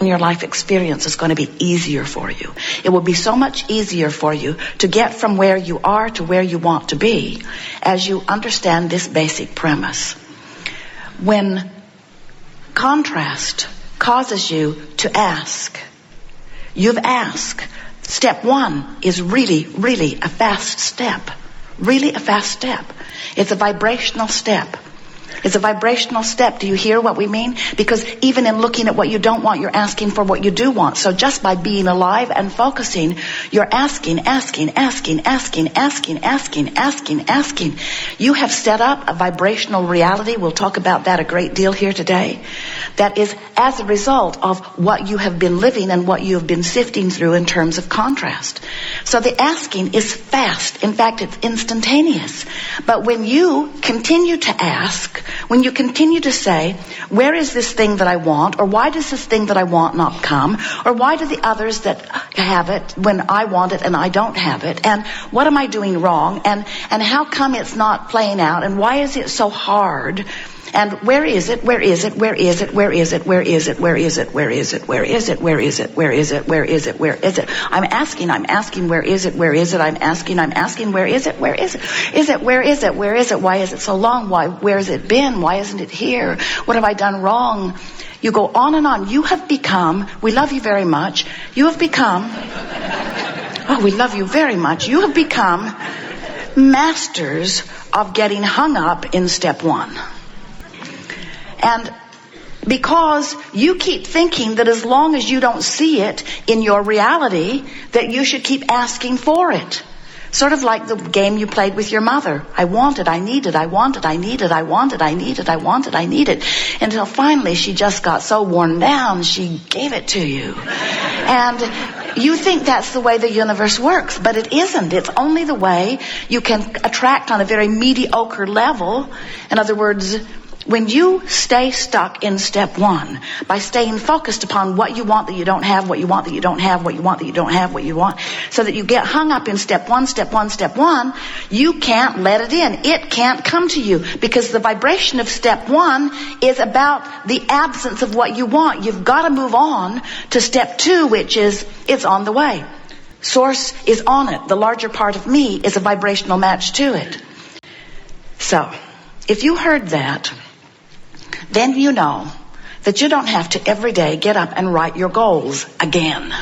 your life experience is going to be easier for you. It will be so much easier for you to get from where you are to where you want to be as you understand this basic premise. When contrast causes you to ask, you've asked. Step one is really, really a fast step. Really a fast step. It's a vibrational step. It's a vibrational step. Do you hear what we mean? Because even in looking at what you don't want, you're asking for what you do want. So just by being alive and focusing, you're asking. You have set up a vibrational reality. We'll talk about that a great deal here today. That is as a result of what you have been living and what you have been sifting through in terms of contrast. So the asking is fast. In fact, it's instantaneous. But when you continue to ask, when you continue to say, where is this thing that I want? Or why does this thing that I want not come? Or why do the others that have it when I want it and I don't have it? And what am I doing wrong? And how come it's not playing out? And why is it so hard? And where is it? Where is it? Where is it? Where is it? Where is it? Where is it? Where is it? Where is it? Where is it? Where is it? Where is it? Where is it? I'm asking, where is it? Where is it? I'm asking, where is it? Where is it? Is it? Where is it? Where is it? Why is it so long? Where has it been? Why isn't it here? What have I done wrong? You go on and on. You have become, we love you very much. You have become, oh, we love you very much. You have become masters of getting hung up in step one. And because you keep thinking that as long as you don't see it in your reality, that you should keep asking for it. Sort of like the game you played with your mother. I want it, I need it, I want it, I need it, I want it, I need it, I want it, I need it. Until finally she just got so worn down, she gave it to you. And you think that's the way the universe works, but it isn't. It's only the way you can attract on a very mediocre level. In other words, when you stay stuck in step one, by staying focused upon what you want that you don't have, what you want that you don't have, what you want that you don't have, what you want, so that you get hung up in step one, you can't let it in. It can't come to you because the vibration of step one is about the absence of what you want. You've got to move on to step two, which is it's on the way. Source is on it. The larger part of me is a vibrational match to it. So, if you heard that, then you know that you don't have to every day get up and write your goals again.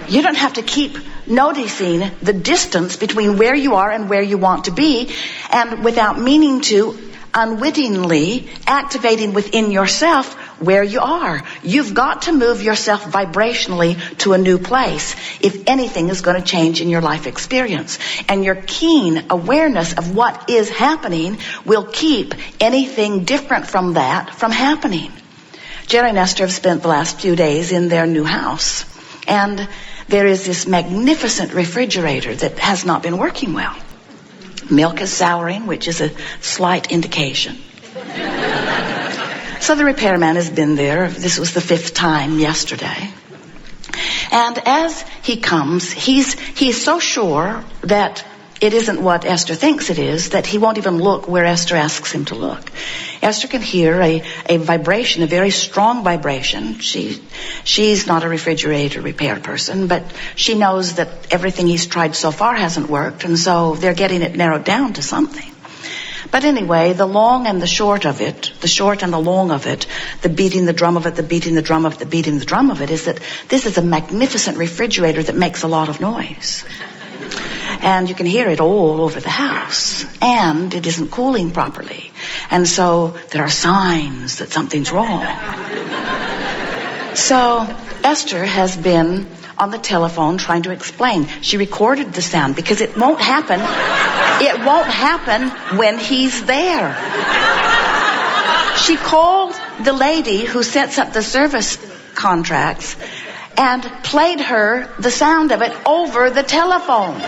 You don't have to keep noticing the distance between where you are and where you want to be, and without meaning to, unwittingly activating within yourself where you are. You've got to move yourself vibrationally to a new place if anything is going to change in your life experience. And your keen awareness of what is happening will keep anything different from that from happening. Jerry and Esther have spent the last few days in their new house. And there is this magnificent refrigerator that has not been working well. Milk is souring, which is a slight indication. So the repairman has been there. This was the 5th time yesterday. And as he comes, he's so sure that it isn't what Esther thinks it is that he won't even look where Esther asks him to look. Esther can hear a vibration, a very strong vibration. She's not a refrigerator repair person, but she knows that everything he's tried so far hasn't worked, and so they're getting it narrowed down to something. But anyway, the long and the short of it, the short and the long of it, the beating the drum of it, the beating the drum of it, the beating the drum of it, is that this is a magnificent refrigerator that makes a lot of noise. And you can hear it all over the house. And it isn't cooling properly. And so there are signs that something's wrong. So Esther has been on the telephone trying to explain. She recorded the sound because it won't happen. It won't happen when he's there. She called the lady who sets up the service contracts and played her the sound of it over the telephone.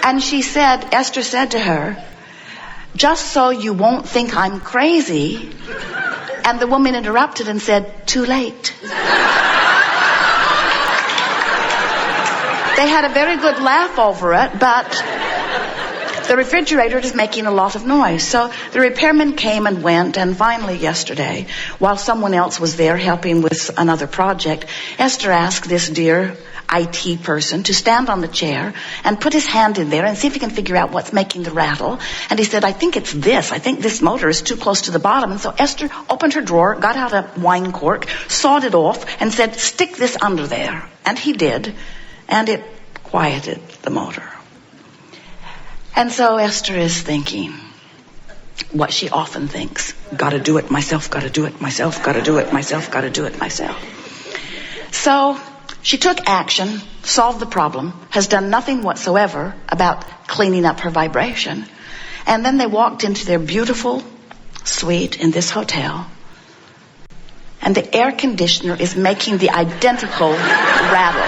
And she said, Esther said to her, just so you won't think I'm crazy. And the woman interrupted and said, too late. They had a very good laugh over it, but The refrigerator is making a lot of noise. So the repairman came and went, and finally yesterday, while someone else was there helping with another project, Esther asked this dear IT person to stand on the chair and put his hand in there and see if he can figure out what's making the rattle. And he said, I think it's this. I think this motor is too close to the bottom. And so Esther opened her drawer, got out a wine cork, sawed it off, and said, stick this under there. And he did, and it quieted the motor. And so Esther is thinking what she often thinks. Gotta do it myself, gotta do it myself, gotta do it myself, gotta do it myself. So she took action, solved the problem, has done nothing whatsoever about cleaning up her vibration. And then they walked into their beautiful suite in this hotel. And the air conditioner is making the identical rattle.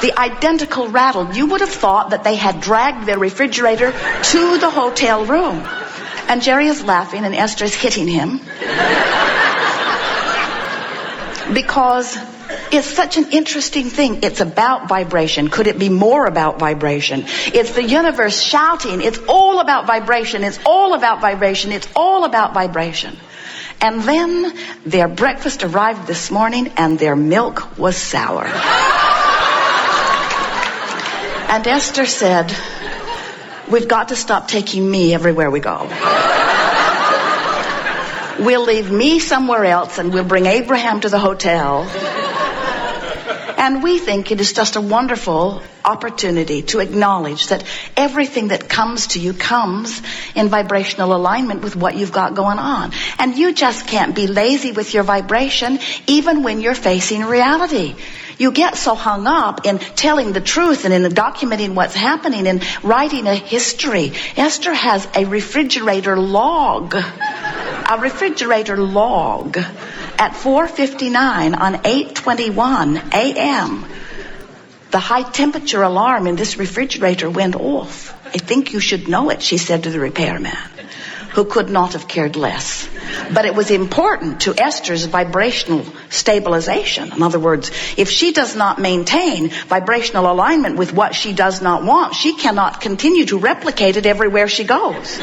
The identical rattle. You would have thought that they had dragged their refrigerator to the hotel room. And Jerry is laughing and Esther is hitting him. Because it's such an interesting thing. It's about vibration. Could it be more about vibration? It's the universe shouting. It's all about vibration. It's all about vibration. It's all about vibration. And then their breakfast arrived this morning and their milk was sour. And Esther said, we've got to stop taking me everywhere we go. We'll leave me somewhere else and we'll bring Abraham to the hotel. And we think it is just a wonderful opportunity to acknowledge that everything that comes to you comes in vibrational alignment with what you've got going on. And you just can't be lazy with your vibration even when you're facing reality. You get so hung up in telling the truth and in documenting what's happening and writing a history. Esther has a refrigerator log. A refrigerator log at 4:59 on 8:21 a.m. The high temperature alarm in this refrigerator went off. I think you should know it, she said to the repairman, who could not have cared less. But it was important to Esther's vibrational stabilization. In other words, if she does not maintain vibrational alignment with what she does not want, she cannot continue to replicate it everywhere she goes.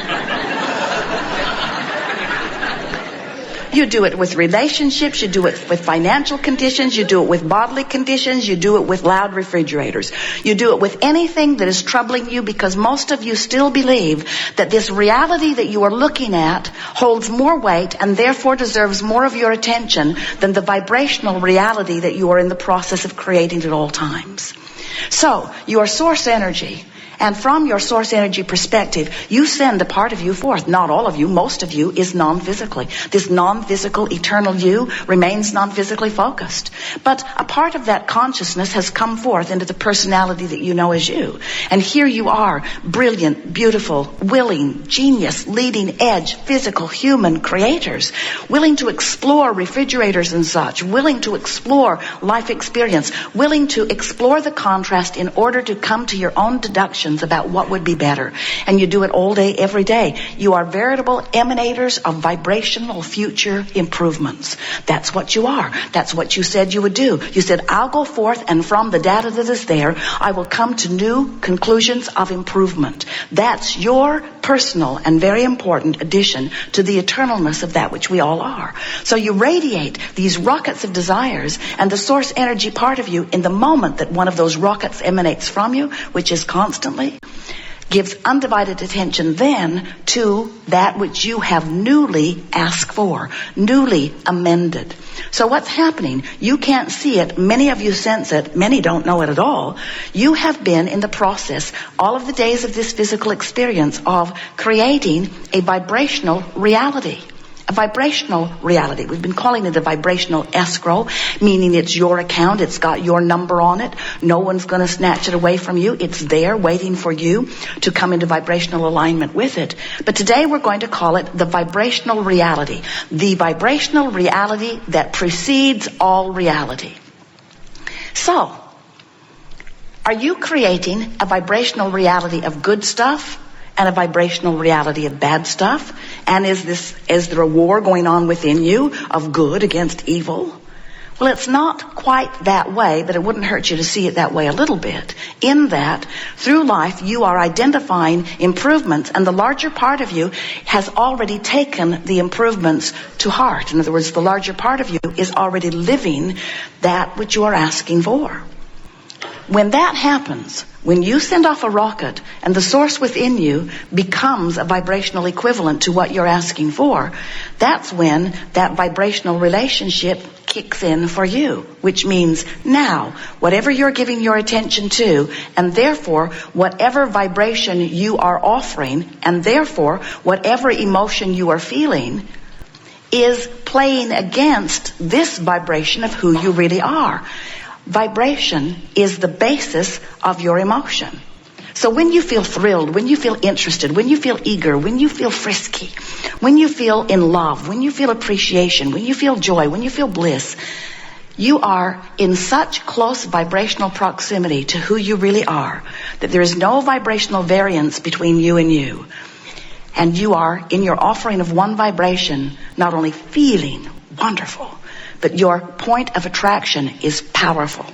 You do it with relationships, you do it with financial conditions, you do it with bodily conditions, you do it with loud refrigerators. You do it with anything that is troubling you, because most of you still believe that this reality that you are looking at holds more weight and therefore deserves more of your attention than the vibrational reality that you are in the process of creating at all times. So, your source energy. And from your source energy perspective, you send a part of you forth. Not all of you, most of you is non-physically. This non-physical, eternal you remains non-physically focused. But a part of that consciousness has come forth into the personality that you know as you. And here you are, brilliant, beautiful, willing, genius, leading edge, physical, human creators, willing to explore refrigerators and such, willing to explore life experience, willing to explore the contrast in order to come to your own deduction about what would be better. And you do it all day, every day. You are veritable emanators of vibrational future improvements. That's what you are. That's what you said you would do. You said, I'll go forth and from the data that is there, I will come to new conclusions of improvement. That's your personal and very important addition to the eternalness of that which we all are. So you radiate these rockets of desires, and the source energy part of you, in the moment that one of those rockets emanates from you, which is constantly, gives undivided attention then to that which you have newly asked for, newly amended. So what's happening? You can't see it. Many of you sense it. Many don't know it at all. You have been in the process all of the days of this physical experience of creating a vibrational reality. A vibrational reality. We've been calling it a vibrational escrow, meaning it's your account, it's got your number on it. No one's going to snatch it away from you. It's there waiting for you to come into vibrational alignment with it. But today we're going to call it the vibrational reality. The vibrational reality that precedes all reality. So, are you creating a vibrational reality of good stuff and a vibrational reality of bad stuff? And is there a war going on within you of good against evil? Well, it's not quite that way, but it wouldn't hurt you to see it that way a little bit. In that, through life, you are identifying improvements, and the larger part of you has already taken the improvements to heart. In other words, the larger part of you is already living that which you are asking for. When that happens, when you send off a rocket and the source within you becomes a vibrational equivalent to what you're asking for, that's when that vibrational relationship kicks in for you, which means now, whatever you're giving your attention to, and therefore whatever vibration you are offering, and therefore whatever emotion you are feeling, is playing against this vibration of who you really are. Vibration is the basis of your emotion. So when you feel thrilled, when you feel interested, when you feel eager, when you feel frisky, when you feel in love, when you feel appreciation, when you feel joy, when you feel bliss, you are in such close vibrational proximity to who you really are that there is no vibrational variance between you and you. And you are, in your offering of one vibration, not only feeling wonderful, but your point of attraction is powerful.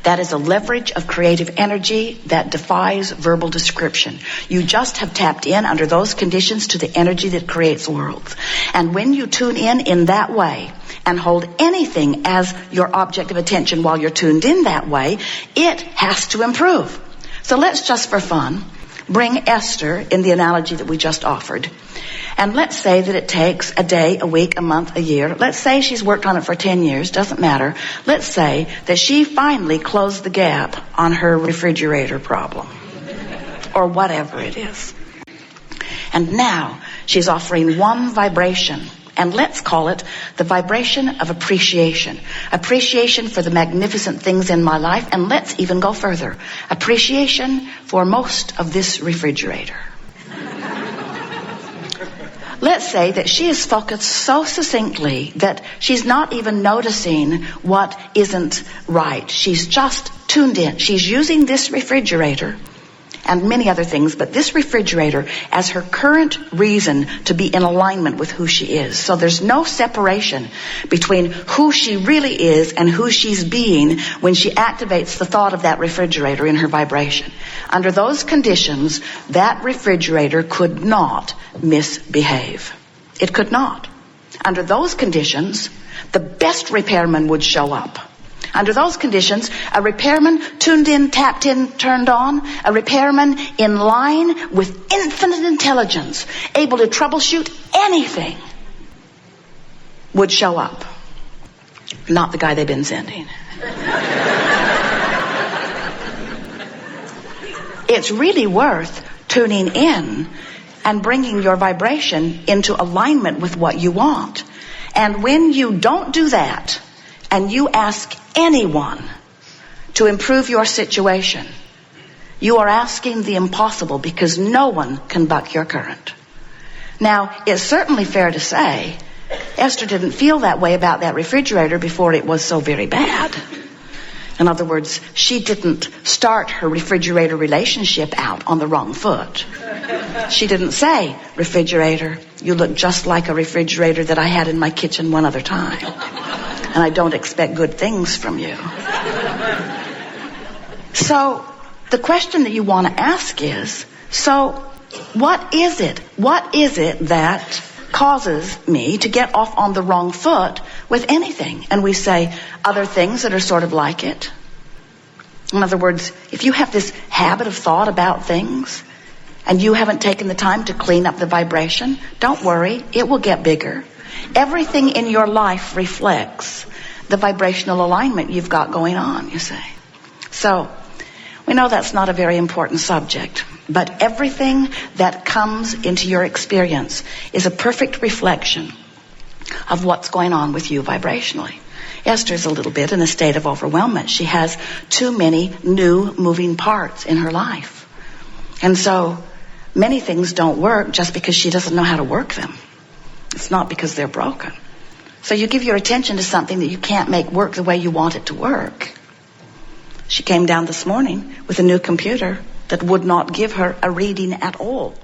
That is a leverage of creative energy that defies verbal description. You just have tapped in under those conditions to the energy that creates worlds. And when you tune in that way and hold anything as your object of attention while you're tuned in that way, it has to improve. So let's just for fun bring Esther in the analogy that we just offered. And let's say that it takes a day, a week, a month, a year. Let's say she's worked on it for 10 years. Doesn't matter. Let's say that she finally closed the gap on her refrigerator problem. Or whatever it is. And now she's offering one vibration. And let's call it the vibration of appreciation. Appreciation for the magnificent things in my life. And let's even go further. Appreciation for most of this refrigerator. Let's say that she is focused so succinctly that she's not even noticing what isn't right. She's just tuned in. She's using this refrigerator and many other things, but this refrigerator as her current reason to be in alignment with who she is. So there's no separation between who she really is and who she's being when she activates the thought of that refrigerator in her vibration. Under those conditions, that refrigerator could not misbehave. It could not. Under those conditions, the best repairman would show up. Under those conditions, a repairman tuned in, tapped in, turned on, a repairman in line with infinite intelligence, able to troubleshoot anything, would show up. Not the guy they've been sending. It's really worth tuning in and bringing your vibration into alignment with what you want. And when you don't do that, and you ask anyone to improve your situation, you are asking the impossible, because no one can buck your current. Now, it's certainly fair to say Esther didn't feel that way about that refrigerator before it was so very bad. In other words, she didn't start her refrigerator relationship out on the wrong foot. She didn't say, refrigerator, you look just like a refrigerator that I had in my kitchen one other time, and I don't expect good things from you. So the question that you want to ask is, so what is it? What is it that causes me to get off on the wrong foot with anything? And we say other things that are sort of like it. In other words, if you have this habit of thought about things and you haven't taken the time to clean up the vibration, don't worry, it will get bigger. Everything in your life reflects the vibrational alignment you've got going on, you see. So we know that's not a very important subject, but everything that comes into your experience is a perfect reflection of what's going on with you vibrationally. Esther's a little bit in a state of overwhelmment. She has too many new moving parts in her life. And so many things don't work just because she doesn't know how to work them. It's not because they're broken. So you give your attention to something that you can't make work the way you want it to work. She came down this morning with a new computer that would not give her a reading at all.